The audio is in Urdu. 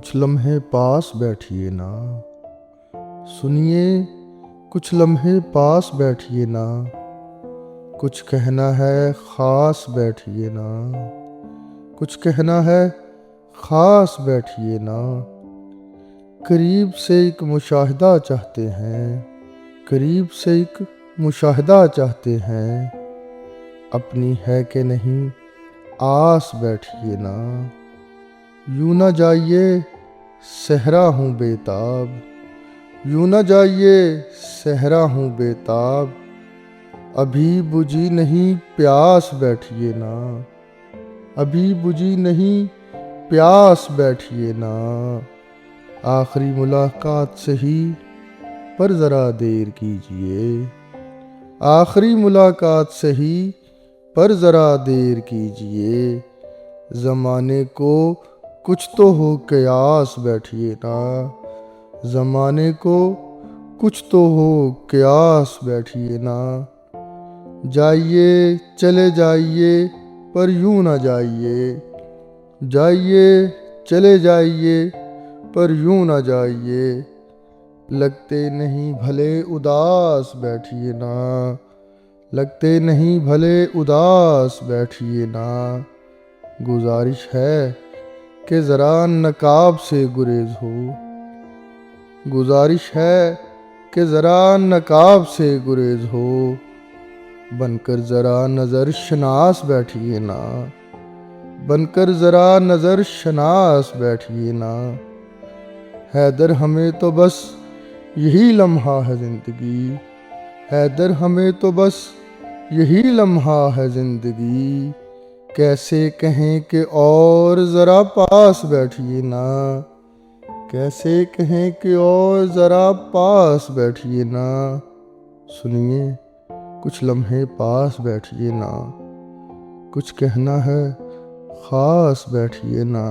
کچھ لمحے پاس بیٹھیے نا، سنیے کچھ لمحے پاس بیٹھیے نا، کچھ کہنا ہے خاص بیٹھیے نا، کچھ کہنا ہے خاص بیٹھیے نا۔ قریب سے ایک مشاہدہ چاہتے ہیں، قریب سے ایک مشاہدہ چاہتے ہیں، اپنی ہے کہ نہیں آس بیٹھیے نا۔ یوں نہ جائیے صحرا ہوں بے تاب، یوں نہ جائیے صحرا ہوں بے تاب، ابھی بجھی نہیں پیاس بیٹھیے نا، ابھی بجھی نہیں پیاس بیٹھیے نا۔ آخری ملاقات سے ہی پر ذرا دیر کیجیے، آخری ملاقات سے ہی پر ذرا دیر کیجیے، زمانے کو کچھ تو ہو قیاس بیٹھیے نا، زمانے کو کچھ تو ہو قیاس بیٹھیے نا۔ جائیے چلے جائیے پر یوں نہ جائیے، جائیے چلے جائیے پر یوں نہ جائیے، لگتے نہیں بھلے اداس بیٹھیے نا، لگتے نہیں بھلے اداس بیٹھیے نا۔ گزارش ہے کہ ذرا نقاب سے گریز ہو، گزارش ہے کہ ذرا نقاب سے گریز ہو، بن کر ذرا نظر شناس بیٹھیے نا، بن کر ذرا نظر شناس بیٹھیے نا۔ حیدر ہمیں تو بس یہی لمحہ ہے زندگی، حیدر ہمیں تو بس یہی لمحہ ہے زندگی، کیسے کہیں کہ اور ذرا پاس بیٹھیے نا، کیسے کہیں کہ اور ذرا پاس بیٹھیے نا۔ سنیے کچھ لمحے پاس بیٹھیے نا، کچھ کہنا ہے خاص بیٹھیے نا۔